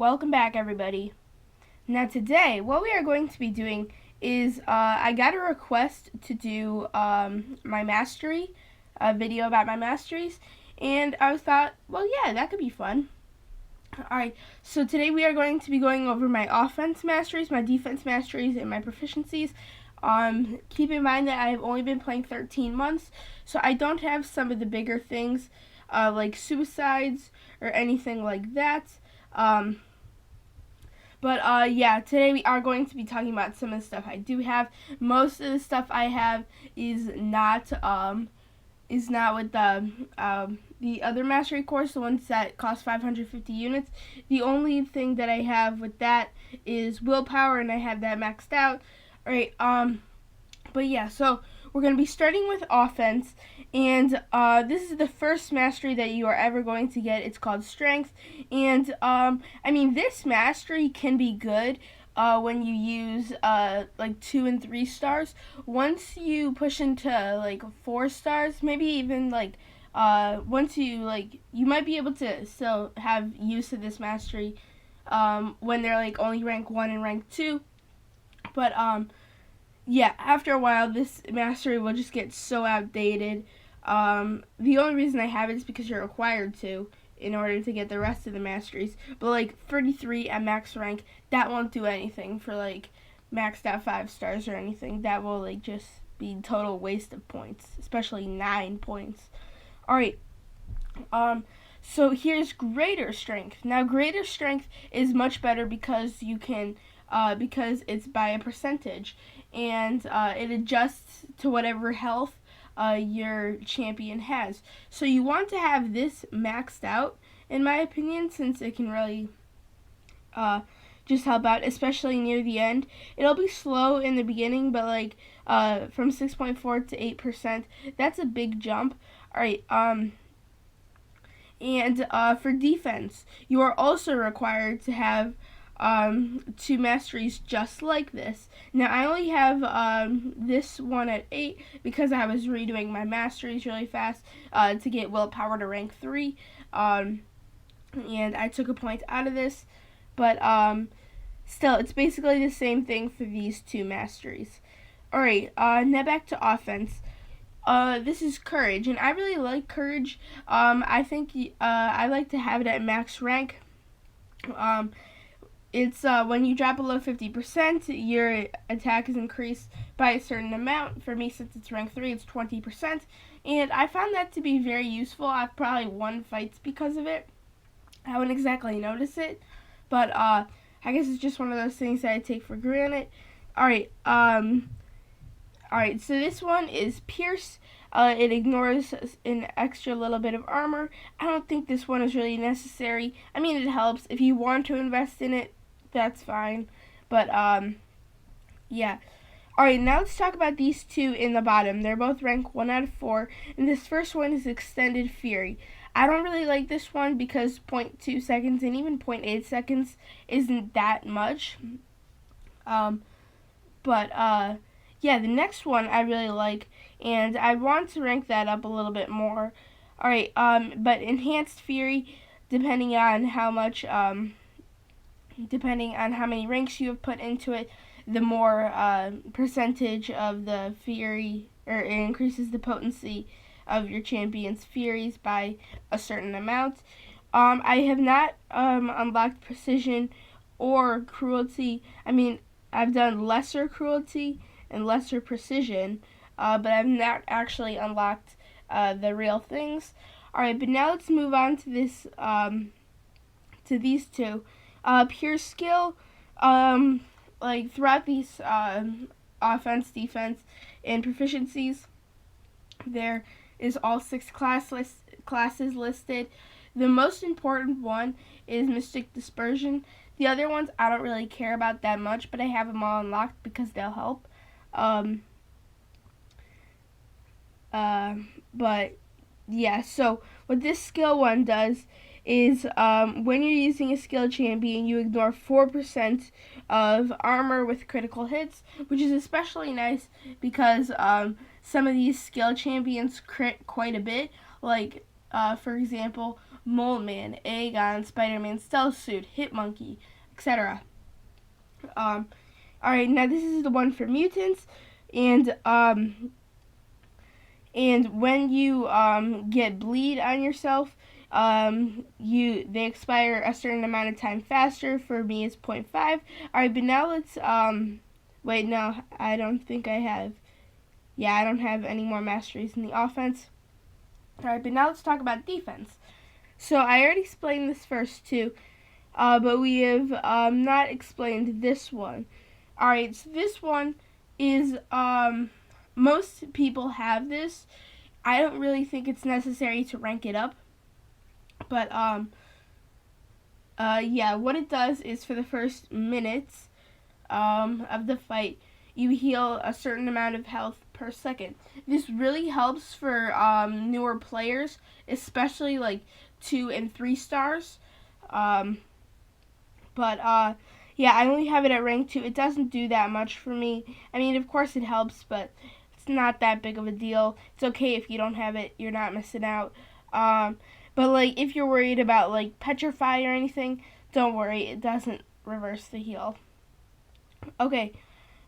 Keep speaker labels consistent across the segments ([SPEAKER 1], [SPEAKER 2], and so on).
[SPEAKER 1] Welcome back, everybody. Now today, what we are going to be doing is I got a request to do my mastery, a video about my masteries, and I thought, well, yeah, that could be fun. Alright, so today we are going to be going over my offense masteries, my defense masteries, and my proficiencies. Keep in mind that I have only been playing 13 months, so I don't have some of the bigger things like suicides or anything like that. Yeah, today we are going to be talking about some of the stuff I do have. Most of the stuff I have is not with the other mastery course, the ones that cost 550 units. The only thing that I have with that is willpower, and I have that maxed out. Alright, but yeah, so we're going to be starting with offense, and this is the first mastery that you are ever going to get. It's called strength, and this mastery can be good when you use like 2 and 3 stars. Once you push into like 4 stars, maybe even like once you might be able to still have use of this mastery when they're like only rank 1 and rank 2, but yeah, after a while, this mastery will just get so outdated. The only reason I have it is because you're required to in order to get the rest of the masteries. But like 33 at max rank, that won't do anything for like maxed out 5 stars or anything. That will like just be total waste of points, especially 9 points. Alright, so here's greater strength. Now greater strength is much better because you can because it's by a percentage, and it adjusts to whatever health your champion has. So you want to have this maxed out, in my opinion, since it can really just help out, especially near the end. It'll be slow in the beginning, but like from 6.4 to 8%, that's a big jump. Alright, and for defense, you are also required to have 2 masteries just like this. Now I only have this one at 8 because I was redoing my masteries really fast to get willpower to rank 3, and I took a point out of this, but still it's basically the same thing for these 2 masteries. Alright, now back to offense. This is courage, and I really like courage. I think I like to have it at max rank. It's when you drop below 50%, your attack is increased by a certain amount. For me, since it's rank 3, it's 20%. And I found that to be very useful. I've probably won fights because of it. I wouldn't exactly notice it, but I guess it's just one of those things that I take for granted. Alright, so this one is Pierce. It ignores an extra little bit of armor. I don't think this one is really necessary. I mean, it helps. If you want to invest in it, that's fine. But, yeah. Alright, now let's talk about these 2 in the bottom. They're both rank 1 out of 4, and this first one is Extended Fury. I don't really like this one because 0.2 seconds and even 0.8 seconds isn't that much. Yeah, the next one I really like, and I want to rank that up a little bit more. Alright, but Enhanced Fury, depending on how many ranks you have put into it, the more percentage of the fury, or it increases the potency of your champion's furies by a certain amount. I have not unlocked precision or cruelty. I mean, I've done lesser cruelty and lesser precision, but I've not actually unlocked the real things. Alright, but now let's move on to this to these 2. Pure skill, like throughout these offense, defense, and proficiencies, there is all 6 classes listed. The most important one is Mystic Dispersion. The other ones I don't really care about that much, but I have them all unlocked because they'll help. But yeah, so what this skill one does is when you're using a skill champion, you ignore 4% of armor with critical hits, which is especially nice because some of these skill champions crit quite a bit. Like, for example, Mole Man, Aegon, Spider-Man Stealth Suit, Hitmonkey, etc. Alright, now this is the one for mutants, and when you get bleed on yourself, they expire a certain amount of time faster. For me, it's 0.5. Alright, but now let's wait, no, I don't think I have. Yeah, I don't have any more masteries in the offense. Alright, but now let's talk about defense. So I already explained this first two, but we have not explained this one. Alright, so this one is, most people have this. I don't really think it's necessary to rank it up. But, yeah, what it does is for the first minutes of the fight, you heal a certain amount of health per second. This really helps for newer players, especially like 2 and 3 stars. Yeah, I only have it at rank 2. It doesn't do that much for me. I mean, of course it helps, but it's not that big of a deal. It's okay if you don't have it. You're not missing out. But like if you're worried about like petrify or anything, don't worry. It doesn't reverse the heal. Okay.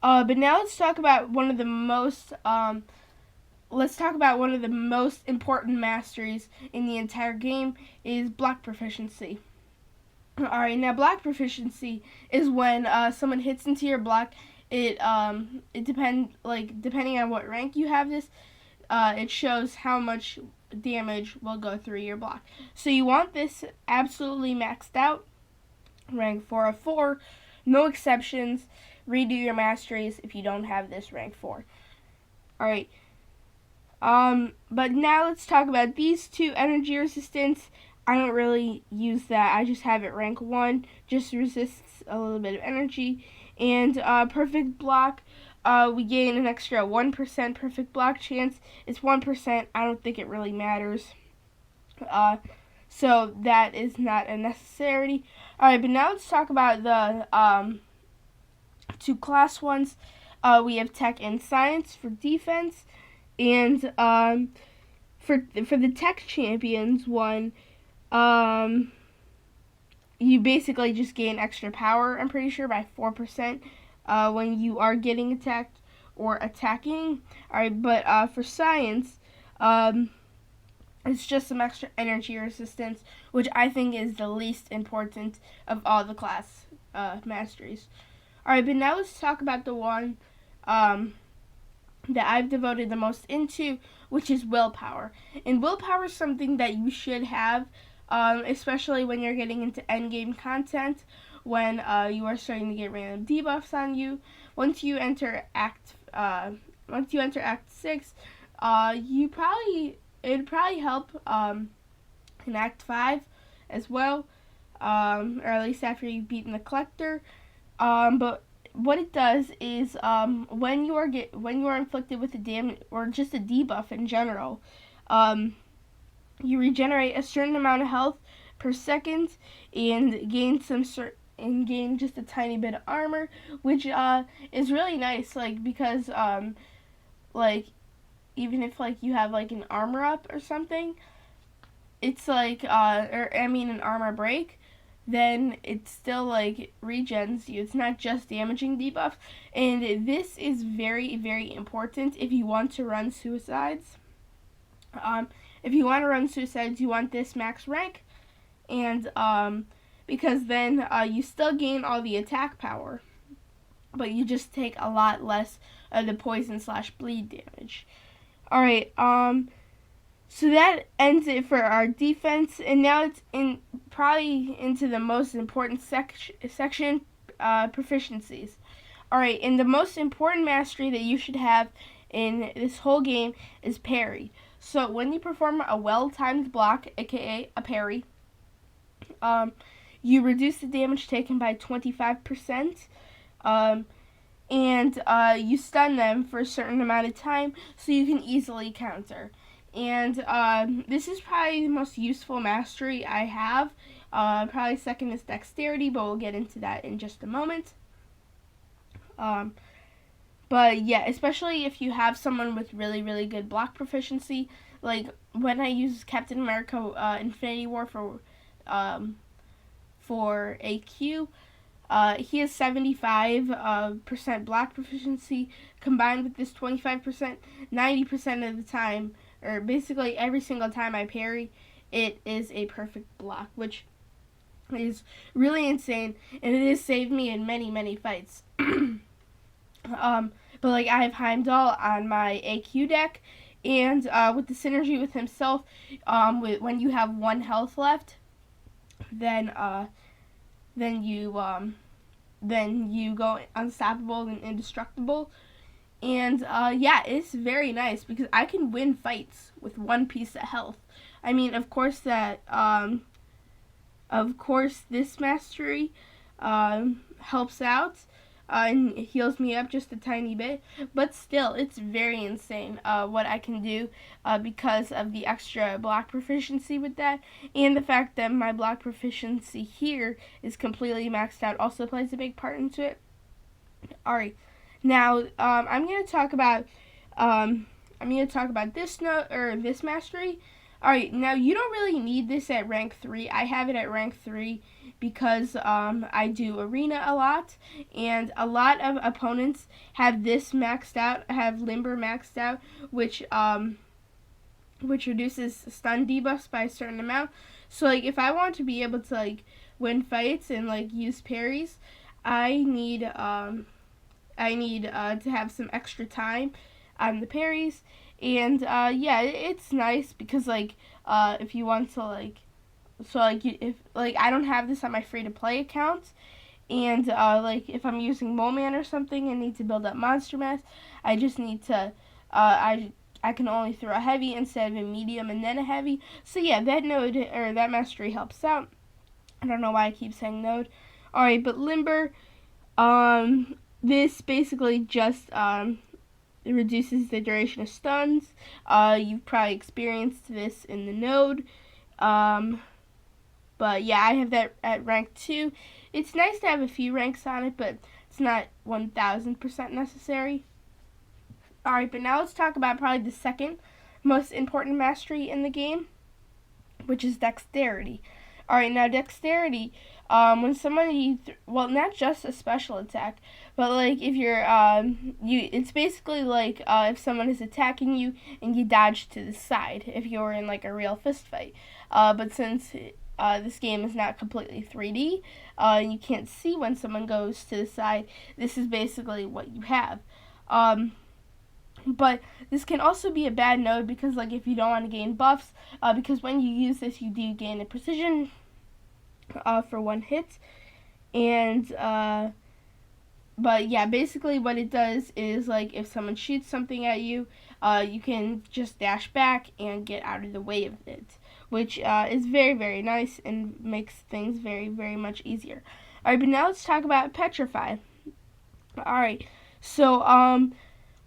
[SPEAKER 1] But now let's talk about one of the most important masteries in the entire game is block proficiency. Alright, now block proficiency is when someone hits into your block. Depending on what rank you have this, it shows how much damage will go through your block. So you want this absolutely maxed out. Rank 4 of 4, no exceptions. Redo your masteries if you don't have this rank 4. Alright. But now let's talk about these two. Energy resistance. I don't really use that. I just have it rank 1. Just resists a little bit of energy. And perfect block. We gain an extra 1% perfect block chance. It's 1%. I don't think it really matters. So that is not a necessity. Alright, but now let's talk about the two class ones. We have tech and science for defense. And for the tech champions one, you basically just gain extra power, I'm pretty sure, by 4% when you are getting attacked or attacking. Alright, but for science, it's just some extra energy resistance, which I think is the least important of all the class masteries. Alright, but now let's talk about the one that I've devoted the most into, which is willpower. And willpower is something that you should have, especially when you're getting into endgame content, when you are starting to get random debuffs on you. Once you enter Act 6, it'd probably help in Act 5 as well, or at least after you've beaten the Collector. But what it does is when you are inflicted with a damage or just a debuff in general, you regenerate a certain amount of health per second and gain just a tiny bit of armor, which is really nice. Like because like even if like you have like an armor up or something, it's like an armor break, then it still like regens you. It's not just damaging debuff, and this is very, very important if you want to run suicides. If you want to run suicides, you want this max rank, and because then you still gain all the attack power, but you just take a lot less of the poison / bleed damage. Alright, so that ends it for our defense, and now it's probably into the most important section, proficiencies. Alright, and the most important mastery that you should have in this whole game is parry. So when you perform a well-timed block, aka a parry, you reduce the damage taken by 25%, and you stun them for a certain amount of time so you can easily counter. And this is probably the most useful mastery I have. Probably second is dexterity, but we'll get into that in just a moment. But yeah, especially if you have someone with really, really good block proficiency, like when I use Captain America Infinity War for AQ, he has 75% block proficiency. Combined with this 25%, 90% of the time, or basically every single time I parry, it is a perfect block, which is really insane, and it has saved me in many, many fights. But like I have Heimdall on my AQ deck, and with the synergy with himself, when you have 1 health left, then you go unstoppable and indestructible. And yeah, it's very nice because I can win fights with 1 piece of health. I mean, of course this mastery helps out and heals me up just a tiny bit, but still, it's very insane what I can do because of the extra block proficiency with that, and the fact that my block proficiency here is completely maxed out also plays a big part into it. Alright, now I'm going to talk about this mastery. Alright, now you don't really need this at rank 3. I have it at rank 3 because I do arena a lot, and a lot of opponents have this maxed out, have Limber maxed out, which reduces stun debuffs by a certain amount. So like if I want to be able to like win fights and like use parries, I need to have some extra time on the parries. And yeah, it's nice because like if you want to like, so like if like I don't have this on my free to play account, and like if I'm using Moman or something and need to build up monster mass, I just need to I can only throw a heavy instead of a medium and then a heavy. So yeah, that node or that mastery helps out. I don't know why I keep saying node. Alright, but Limber, this basically just it reduces the duration of stuns. You've probably experienced this in the node. But yeah, I have that at rank 2. It's nice to have a few ranks on it, but it's not 1000% necessary. Alright, but now let's talk about probably the second most important mastery in the game, which is dexterity. Alright, now dexterity, when somebody, well, not just a special attack, but like if you're, it's basically like if someone is attacking you and you dodge to the side, if you're in like a real fist fight. But since this game is not completely 3D, you can't see when someone goes to the side, this is basically what you have. But this can also be a bad node because like if you don't want to gain buffs, because when you use this you do gain a precision for 1 hit, and but yeah, basically what it does is like if someone shoots something at you, you can just dash back and get out of the way of it, which is very, very nice and makes things very, very much easier. Alright, but now let's talk about Petrify. Alright, so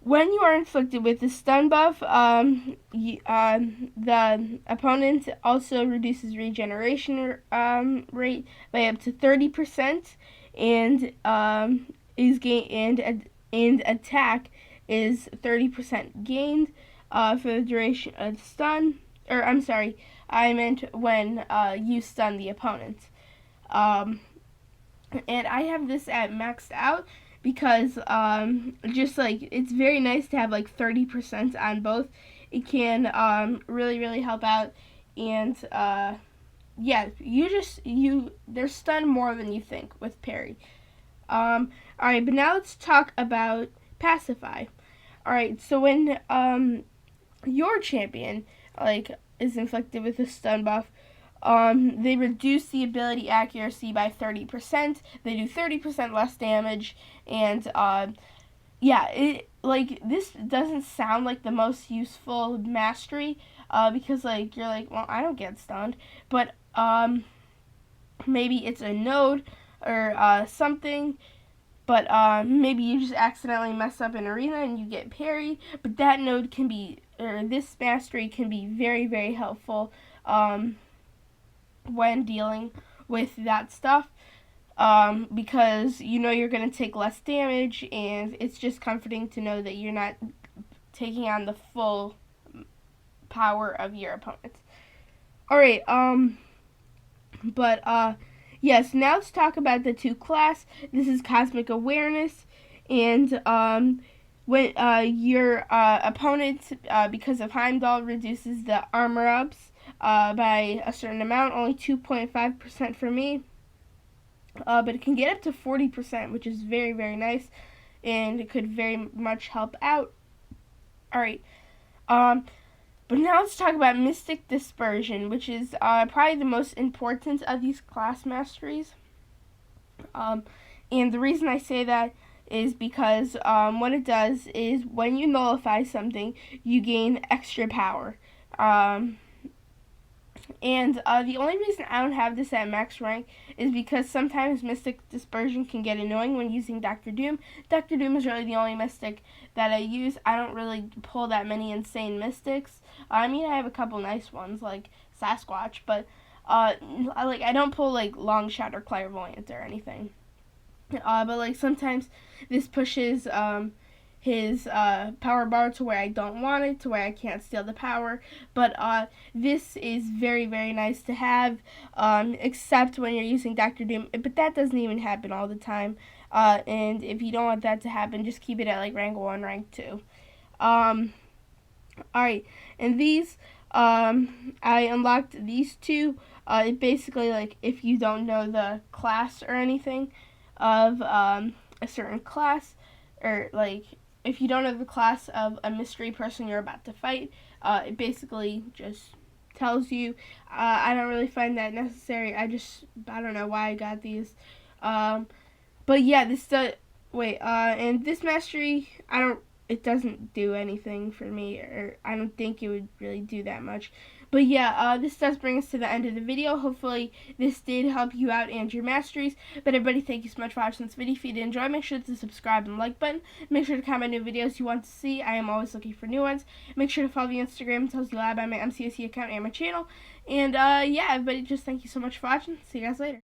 [SPEAKER 1] when you are inflicted with the stun buff, the opponent also reduces regeneration rate by up to 30%, and and attack is 30% gained for the duration of stun. Or I'm sorry, I meant when you stun the opponent. And I have this at maxed out because just like it's very nice to have like 30% on both. It can really, really help out, and yeah, they're stunned more than you think with parry. Alright, but now let's talk about Pacify. Alright, so when your champion like is inflicted with a stun buff, they reduce the ability accuracy by 30%. They do 30% less damage, and yeah, this doesn't sound like the most useful mastery, because like you're like, well, I don't get stunned, but maybe it's a node or something. But maybe you just accidentally mess up an arena and you get parried. But that node can be, or this mastery can be very, very helpful when dealing with that stuff. Because you know you're going to take less damage, and it's just comforting to know that you're not taking on the full power of your opponents. Alright, yes, now let's talk about the 2 class. This is Cosmic Awareness, and when your opponent, because of Heimdall, reduces the armor ups by a certain amount, only 2.5% for me, but it can get up to 40%, which is very, very nice, and it could very much help out. Alright, but now let's talk about Mystic Dispersion, which is probably the most important of these class masteries. And the reason I say that is because what it does is when you nullify something, you gain extra power. And the only reason I don't have this at max rank is because sometimes Mystic Dispersion can get annoying when using Dr. Doom. Dr. Doom is really the only Mystic that I use. I don't really pull that many insane Mystics. I mean, I have a couple nice ones like Sasquatch, but I don't pull like Long Shot or Clairvoyant or anything. But like sometimes this pushes his power bar to where I don't want it, to where I can't steal the power. But this is very, very nice to have, except when you're using Dr. Doom. But that doesn't even happen all the time. And if you don't want that to happen, just keep it at like rank 1, rank 2. Alright, and these, I unlocked these 2. It basically, like, if you don't know the class or anything of a certain class, or like if you don't know the class of a mystery person you're about to fight, it basically just tells you. I don't really find that necessary. I don't know why I got these. But yeah, and this mastery, it doesn't do anything for me, or I don't think it would really do that much. But yeah, this does bring us to the end of the video. Hopefully this did help you out and your masteries. But everybody, thank you so much for watching this video. If you did enjoy, make sure to subscribe and like button. Make sure to comment new videos you want to see. I am always looking for new ones. Make sure to follow me on Instagram. It tells you a lot about my MCOC account and my channel. And yeah, everybody, just thank you so much for watching. See you guys later.